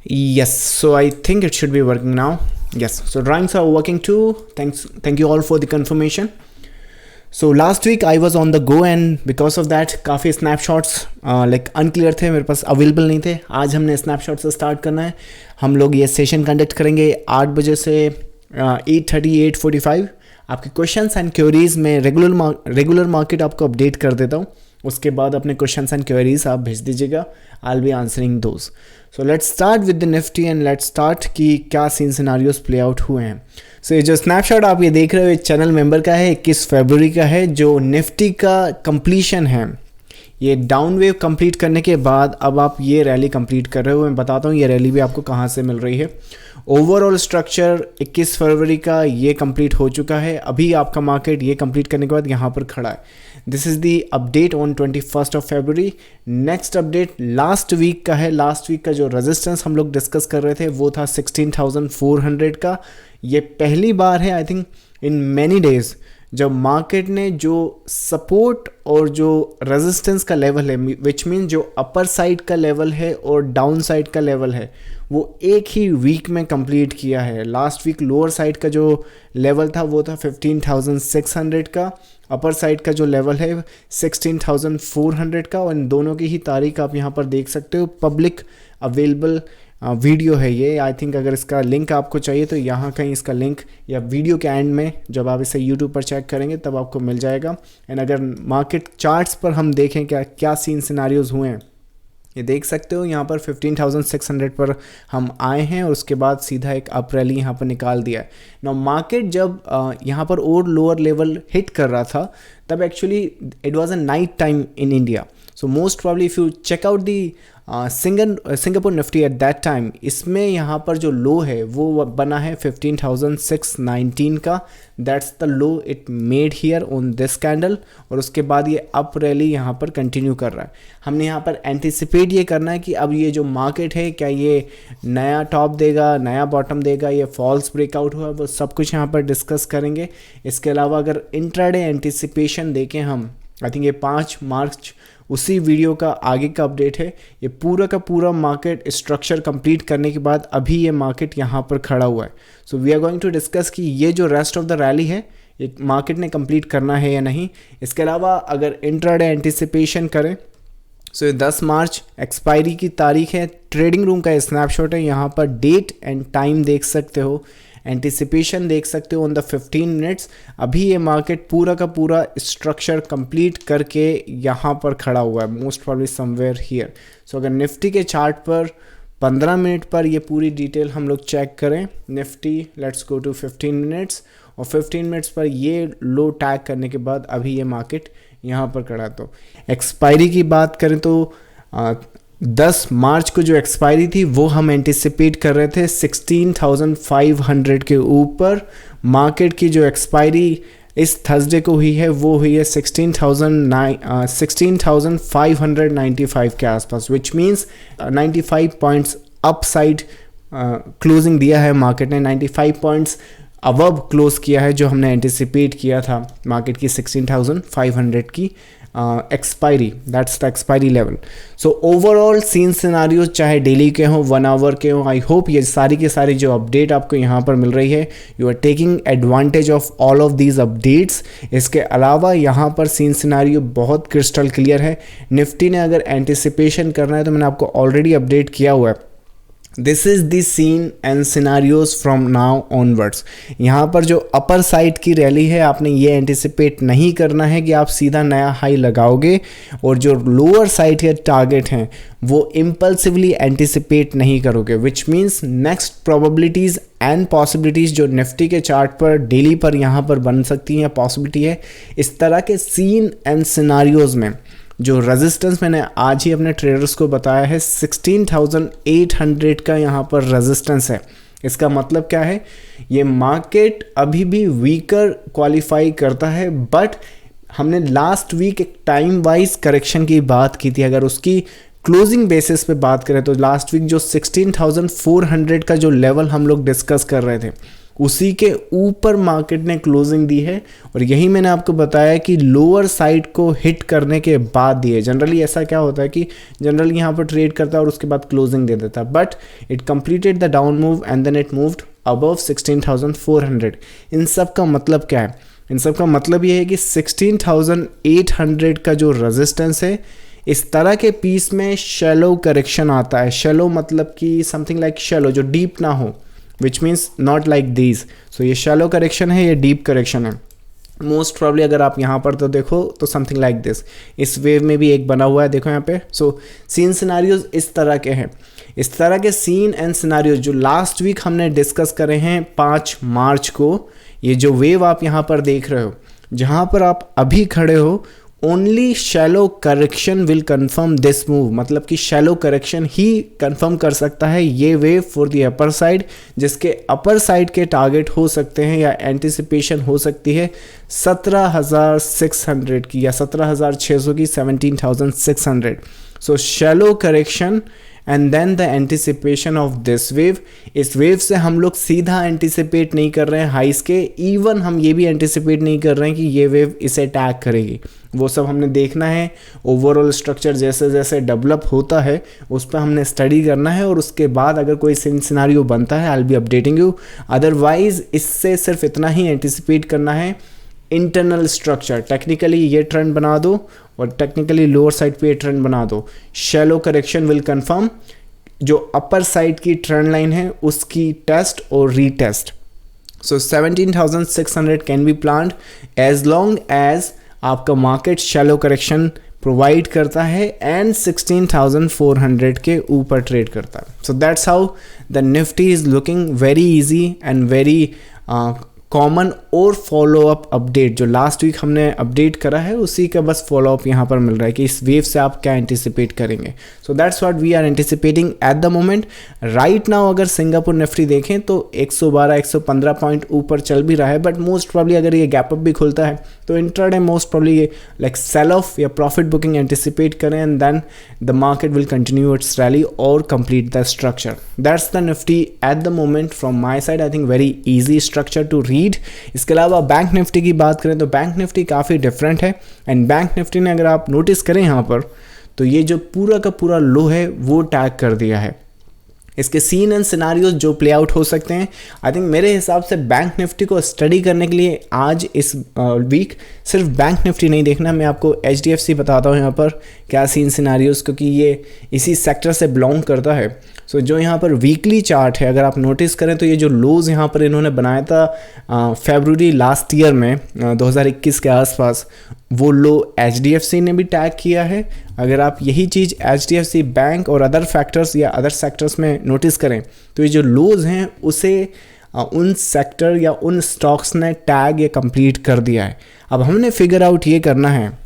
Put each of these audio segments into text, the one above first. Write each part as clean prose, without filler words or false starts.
Yes, so I think it should be working now. Yes, so drawings are working too. Thank you all for the confirmation. So last week I was on the go and because of that काफ़ी snapshots like unclear थे, मेरे पास available नहीं थे. आज हमने snapshot से start करना है. हम लोग ये session conduct करेंगे 8 बजे से 8:30 8:45. आपके क्वेश्चंस एंड क्वेरीज में रेगुलर मार्केट आपको अपडेट कर देता हूँ. उसके बाद अपने क्वेश्चंस एंड क्वेरीज आप भेज दीजिएगा. I will be answering those. So let's start with the Nifty and let's start कि क्या सीन सिनारियोज प्ले आउट हुए हैं. सो ये जो स्नैपशॉट आप ये देख रहे हो, चैनल मेंबर का है, 21 फरवरी का है. जो निफ्टी का कंप्लीशन है, ये डाउन वेव कंप्लीट करने के बाद अब आप ये रैली कंप्लीट कर रहे हो. मैं बताता हूँ ये रैली भी आपको कहाँ से मिल रही है. ओवरऑल स्ट्रक्चर 21 फरवरी का ये कंप्लीट हो चुका है. अभी आपका मार्केट ये कंप्लीट करने के बाद यहाँ पर खड़ा है. This is the update on 21 February. Next update last week का है. लास्ट वीक का जो रेजिस्टेंस हम लोग डिस्कस कर रहे थे वो था 16,400 का. ये पहली बार है I think in many days जब मार्केट ने जो सपोर्ट और जो रेजिस्टेंस का लेवल है, विच मीन जो अपर साइड का लेवल है और डाउन साइड का लेवल है, वो एक ही वीक में कंप्लीट किया है. लास्ट वीक लोअर साइड का जो लेवल था वो था 15,600 का. अपर साइड का जो लेवल है 16,400 का. और इन दोनों की ही तारीख आप यहाँ पर देख सकते हो. पब्लिक अवेलेबल वीडियो है ये. आई थिंक अगर इसका लिंक आपको चाहिए तो यहाँ कहीं इसका लिंक या वीडियो के एंड में जब आप इसे यूट्यूब पर चेक करेंगे तब आपको मिल जाएगा. एंड अगर मार्केट चार्ट्स पर हम देखें क्या सीन सिनारियोज हुए हैं, ये देख सकते हो. यहाँ पर 15,600 पर हम आए हैं और उसके बाद सीधा एक अप रैली यहाँ पर निकाल दिया है. नाउ मार्केट जब यहाँ पर और लोअर लेवल हिट कर रहा था तब actually it was a night time in India. So most probably if you check out the Singapore Nifty at that time, इसमें यहाँ पर जो लो है वो बना है 15,619 का. That's the low it made here on this candle. और उसके बाद ये अप रैली यहाँ पर कंटिन्यू कर रहा है. हमने यहाँ पर एंटिसिपेट ये करना है कि अब ये जो मार्केट है क्या ये नया टॉप देगा, नया बॉटम देगा, ये फॉल्स ब्रेकआउट हुआ, वो सब कुछ यहाँ पर डिस्कस करेंगे. इसके अलावा अगर इंट्राडे एंटिसिपेशन देखें हम, आई थिंक ये 5 मार्च उसी वीडियो का आगे का अपडेट है. ये पूरा का पूरा मार्केट स्ट्रक्चर कंप्लीट करने के बाद अभी ये मार्केट यहाँ पर खड़ा हुआ है. So we are going to discuss कि ये जो रेस्ट ऑफ द रैली है ये मार्केट ने कंप्लीट करना है या नहीं. इसके अलावा अगर इंट्राडे एंटिसिपेशन करें, सो 10 मार्च एक्सपायरी की तारीख है. ट्रेडिंग रूम का स्नैपशॉट है. यहाँ पर डेट एंड टाइम देख सकते हो, एंटिसिपेशन देख सकते हो ऑन द 15 मिनट्स. अभी ये मार्केट पूरा का पूरा स्ट्रक्चर कंप्लीट करके यहाँ पर खड़ा हुआ है, मोस्ट प्रॉब्ली समवेयर हियर. सो अगर निफ्टी के चार्ट पर 15 मिनट पर ये पूरी डिटेल हम लोग चेक करें, Nifty let's go to 15 minutes, और 15 मिनट्स पर ये लो टैग करने के बाद अभी ये मार्केट यहाँ पर खड़ा. तो एक्सपायरी की बात करें तो 10 मार्च को जो एक्सपायरी थी वो हम एंटिसिपेट कर रहे थे 16,500 के ऊपर. मार्केट की जो एक्सपायरी इस थर्सडे को हुई है वो हुई है 16,595 के आसपास, which means 95 points up side closing दिया है मार्केट ने. 95 पॉइंट्स अबव क्लोज किया है जो हमने एंटिसिपेट किया था मार्केट की 16,500 की expiry. That's the expiry level. So overall scene scenarios चाहे डेली के हों, 1 आवर के हों, आई होप ये सारी के सारी जो अपडेट आपको यहाँ पर मिल रही है, you are taking advantage of all of these updates. इसके अलावा यहाँ पर सीन सिनारियो बहुत क्रिस्टल क्लियर है. निफ्टी ने अगर एंटिसिपेशन करना है तो मैंने आपको ऑलरेडी अपडेट किया हुआ है. This is the scene and scenarios from now onwards. यहाँ पर जो अपर साइड की रैली है आपने ये एंटिसिपेट नहीं करना है कि आप सीधा नया हाई लगाओगे, और जो लोअर साइड के टारगेट हैं वो इम्पल्सिवली एंटिसिपेट नहीं करोगे, which means next probabilities and possibilities जो निफ्टी के चार्ट पर डेली पर यहाँ पर बन सकती हैं, पॉसिबिलिटी है. इस तरह के सीन एंड सिनारियोज में जो रेजिस्टेंस मैंने आज ही अपने ट्रेडर्स को बताया है 16,800 का यहाँ पर रेजिस्टेंस है. इसका मतलब क्या है, ये मार्केट अभी भी वीकर क्वालिफाई करता है. बट हमने लास्ट वीक एक टाइम वाइज करेक्शन की बात की थी. अगर उसकी क्लोजिंग बेसिस पे बात करें तो लास्ट वीक जो 16,400 का जो लेवल हम लोग डिस्कस कर रहे थे उसी के ऊपर मार्केट ने क्लोजिंग दी है, और यही मैंने आपको बताया कि लोअर साइड को हिट करने के बाद दी है। जनरली ऐसा क्या होता है कि जनरली यहाँ पर ट्रेड करता है और उसके बाद क्लोजिंग दे देता है, but it completed the down move and then it moved above 16,400। इन सब का मतलब क्या है? इन सब का मतलब ये है कि 16,800 का जो रेजिस्टेंस है, इस तरह के पीस में शैलो करेक्शन आता है। शैलो मतलब कि समथिंग लाइक शैलो, जो डीप ना हो, which means not like these. So ये शैलो करेक्शन है, ये डीप करेक्शन है। मोस्ट प्रॉब्ली अगर आप यहाँ पर तो देखो तो समथिंग लाइक दिस, इस वेव में भी एक बना हुआ है, देखो यहाँ पे। सो सीन सिनारियोज इस तरह के हैं। इस तरह के सीन एंड सिनारियोज जो लास्ट वीक हमने डिस्कस करे हैं 5 मार्च को, ये जो वेव आप यहाँ पर देख रहे हो, जहाँ पर आप अभी खड़े हो, only shallow correction will confirm this move. मतलब कि शैलो करेक्शन ही कंफर्म कर सकता है ये wave for the upper side, जिसके अपर साइड के टारगेट हो सकते हैं या एंटिसिपेशन हो सकती है 17,600 की या 17,600 की, 17,600। So shallow correction and then the anticipation of this wave. इस वेव से हम लोग सीधा एंटिसिपेट नहीं कर रहे हैं हाइस के, इवन हम ये भी एंटिसिपेट नहीं कर रहे हैं कि ये वेव इसे टैग करेगी। वो सब हमने देखना है। ओवरऑल स्ट्रक्चर जैसे जैसे डेवलप होता है उस पर हमने स्टडी करना है, और उसके बाद अगर कोई सिनारियो बनता है I will be updating you. Otherwise इससे सिर्फ इतना ही एंटिसिपेट करना है, इंटरनल स्ट्रक्चर टेक्निकली ये ट्रेंड बना दो और टेक्निकली लोअर साइड पे ये ट्रेंड बना दो। शैलो करेक्शन विल कंफर्म, जो अपर साइड की ट्रेंड लाइन है उसकी टेस्ट और retest. So 17,600 can be planned as long as आपका मार्केट शैलो करेक्शन प्रोवाइड करता है एंड 16,400 के ऊपर ट्रेड करता है। So that's how the Nifty is looking very easy and very common और फॉलोअप अपडेट। जो लास्ट वीक हमने अपडेट करा है उसी का बस फॉलोअप यहाँ पर मिल रहा है कि इस वेव से आप क्या एंटिसिपेट करेंगे। So that's what we are anticipating at the moment right now. अगर सिंगापुर निफ्टी देखें तो 112-115 पॉइंट ऊपर चल भी रहा है, बट मोस्ट प्रॉब्ली अगर ये गैप अप भी खुलता है तो इंट्राडे मोस्ट प्रॉब्ली ये लाइक सेल ऑफ या प्रॉफिट बुकिंग एंटिसिपेट करें and then the market will continue its rally और complete the structure. That's the Nifty at the moment from my side. I think very easy structure to read. इसके अलावा bank Nifty की बात करें तो bank Nifty काफ़ी different है, एंड बैंक निफ्टी ने अगर आप नोटिस करें यहाँ पर तो ये जो पूरा का पूरा लो है वो टैग कर दिया है। इसके सीन एंड सिनारियोज जो प्ले आउट हो सकते हैं, आई थिंक मेरे हिसाब से बैंक निफ्टी को स्टडी करने के लिए आज इस वीक सिर्फ बैंक निफ्टी नहीं देखना, मैं आपको HDFC बताता हूँ यहाँ पर क्या सीन सिनारियोज, क्योंकि ये इसी सेक्टर से बिलोंग करता है। सो जो यहाँ पर वीकली चार्ट है अगर आप नोटिस करें तो ये जो लोज यहाँ पर इन्होंने बनाया था फरवरी लास्ट ईयर में 2021 के आसपास, वो लो HDFC ने भी टैग किया है। अगर आप यही चीज़ HDFC बैंक और अदर फैक्टर्स या अदर सेक्टर्स में नोटिस करें तो ये जो लोज हैं उसे उन सेक्टर या उन स्टॉक्स ने टैग या कंप्लीट कर दिया है। अब हमने फिगर आउट ये करना है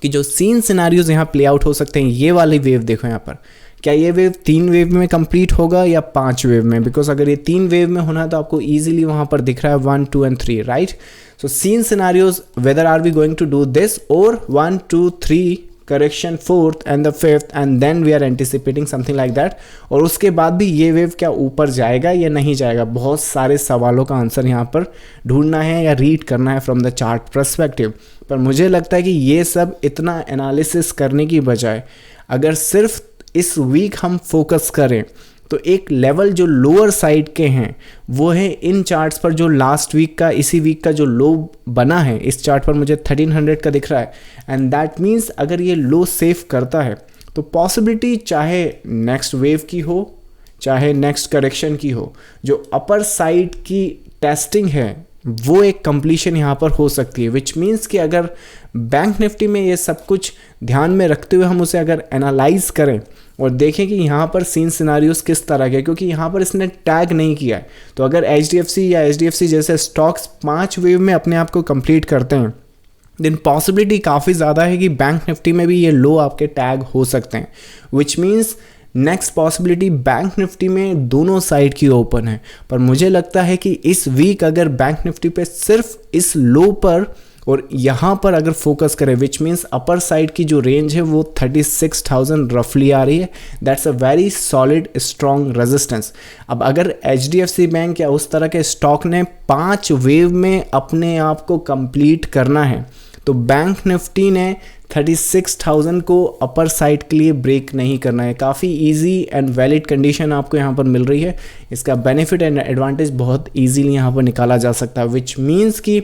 कि जो सीन सिनारियोज यहाँ प्ले आउट हो सकते हैं, ये वाली वेव देखो यहाँ पर, क्या ये वेव 3 वेव में कंप्लीट होगा या 5 वेव में? बिकॉज अगर ये 3 वेव में होना तो आपको इजीली वहाँ पर दिख रहा है 1, 2 and 3, right? So scene scenarios whether are we going to do this और 1, 2, 3 correction 4th and the 5th and then we are anticipating something like that. और उसके बाद भी ये वेव क्या ऊपर जाएगा या नहीं जाएगा, बहुत सारे सवालों का आंसर यहाँ पर ढूंढना है या रीड करना है फ्रॉम द चार्ट पर्सपेक्टिव। पर मुझे लगता है कि ये सब इतना एनालिसिस करने की बजाय अगर सिर्फ इस वीक हम फोकस करें तो एक लेवल जो लोअर साइड के हैं वो है इन चार्ट्स पर, जो लास्ट वीक का इसी वीक का जो लो बना है इस चार्ट पर मुझे 1300 का दिख रहा है, एंड दैट मीन्स अगर ये लो सेफ करता है तो पॉसिबिलिटी चाहे नेक्स्ट वेव की हो चाहे नेक्स्ट करेक्शन की हो, जो अपर साइड की टेस्टिंग है वो एक कंप्लीशन यहाँ पर हो सकती है। विच मीन्स कि अगर बैंक निफ्टी में ये सब कुछ ध्यान में रखते हुए हम उसे अगर एनालाइज करें और देखें कि यहाँ पर सीन सिनारियोस किस तरह के, क्योंकि यहाँ पर इसने टैग नहीं किया है, तो अगर HDFC या HDFC जैसे स्टॉक्स 5 वेव में अपने आप को कंप्लीट करते हैं देन पॉसिबिलिटी काफ़ी ज़्यादा है कि बैंक निफ्टी में भी ये लो आपके टैग हो सकते हैं। Which means next possibility bank Nifty में दोनों साइड की ओपन है। पर मुझे लगता है कि इस वीक अगर बैंक निफ्टी पे सिर्फ इस लो पर और यहाँ पर अगर फोकस करें विच मीन्स अपर साइड की जो रेंज है वो 36,000 रफली आ रही है। That's a very solid strong resistance. अब अगर HDFC बैंक या उस तरह के स्टॉक ने 5 वेव में अपने आप को कंप्लीट करना है तो बैंक निफ्टी ने 36,000 को अपर साइड के लिए ब्रेक नहीं करना है। काफ़ी इजी एंड वैलिड कंडीशन आपको यहाँ पर मिल रही है। इसका बेनिफिट एंड एडवांटेज बहुत इजीली यहाँ पर निकाला जा सकता है, विच मीन्स कि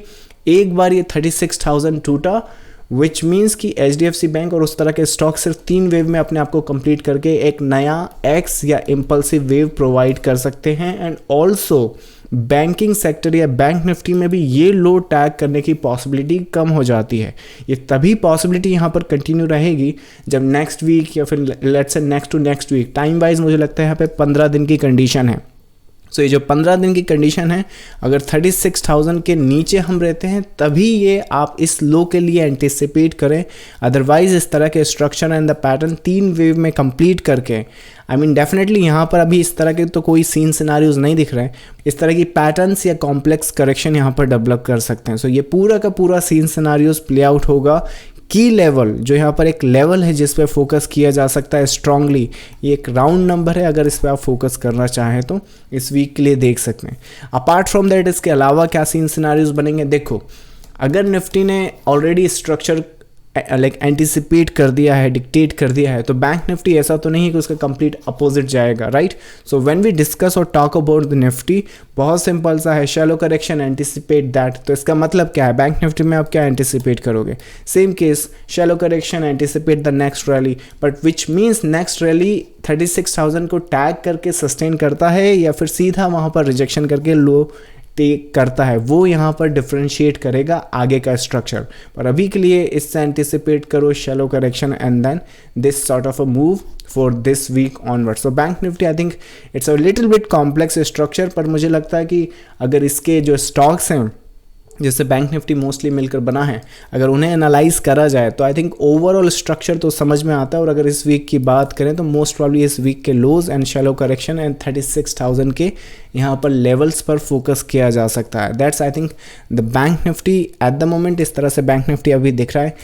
एक बार ये 36,000 टूटा, विच मीन्स कि HDFC बैंक और उस तरह के स्टॉक सिर्फ 3 वेव में अपने आप को कंप्लीट करके एक नया एक्स या इम्पल्सिव वेव प्रोवाइड कर सकते हैं। एंड ऑल्सो बैंकिंग सेक्टर या बैंक निफ्टी में भी ये लो टैग करने की पॉसिबिलिटी कम हो जाती है। ये तभी पॉसिबिलिटी यहाँ पर कंटिन्यू रहेगी जब नेक्स्ट वीक या फिर let's say next to next week, time wise मुझे लगता है यहाँ पे 15 दिन की कंडीशन है। सो ये जो 15 दिन की कंडीशन है, अगर 36,000 के नीचे हम रहते हैं तभी ये आप इस लो के लिए एंटिसिपेट करें। अदरवाइज इस तरह के structure and the pattern 3 wave में कंप्लीट करके डेफिनेटली यहाँ पर अभी इस तरह के तो कोई सीन सिनारियोज नहीं दिख रहे हैं। इस तरह की पैटर्न्स या कॉम्प्लेक्स करेक्शन यहाँ पर डेवलप कर सकते हैं। सो ये पूरा का पूरा सीन सिनारियोज प्ले आउट होगा। की लेवल जो यहाँ पर एक लेवल है जिस पे फोकस किया जा सकता है स्ट्रांगली, ये एक राउंड नंबर है। अगर इस पे आप फोकस करना चाहें तो इस वीक के लिए देख सकते हैं। अपार्ट फ्रॉम दैट इसके अलावा क्या सीन सिनारियोज बनेंगे, देखो अगर निफ्टी ने ऑलरेडी स्ट्रक्चर एंटिसिपेट कर दिया है, डिक्टेट कर दिया है, तो बैंक निफ्टी ऐसा तो नहीं है कि उसका कंप्लीट अपोजिट जाएगा, right. So when we discuss और टॉक अबाउट द निफ्टी, बहुत सिंपल सा है, शैलो करेक्शन एंटिसिपेट दैट। तो इसका मतलब क्या है, बैंक निफ्टी में आप क्या एंटिसिपेट करोगे, same case shallow correction anticipate the next rally, but which means next rally 36,000 को टैग करके सस्टेन करता है या फिर सीधा वहाँ पर रिजेक्शन करके लो टेक करता है, वो यहाँ पर डिफ्रेंशिएट करेगा आगे का स्ट्रक्चर। पर अभी के लिए इससे एंटिसिपेट करो shallow correction and then this sort of a move for this week onward. So bank Nifty I think it's a little bit complex structure, पर मुझे लगता है कि अगर इसके जो स्टॉक्स हैं जिससे बैंक निफ्टी मोस्टली मिलकर बना है, अगर उन्हें एनालाइज करा जाए तो आई थिंक ओवरऑल स्ट्रक्चर तो समझ में आता है। और अगर इस वीक की बात करें तो मोस्ट प्रॉब्ली इस वीक के लोज एंड शैलो करेक्शन एंड 36,000 के यहाँ पर लेवल्स पर फोकस किया जा सकता है। That's I think the bank Nifty at the moment. इस तरह से बैंक निफ्टी अभी दिख रहा है।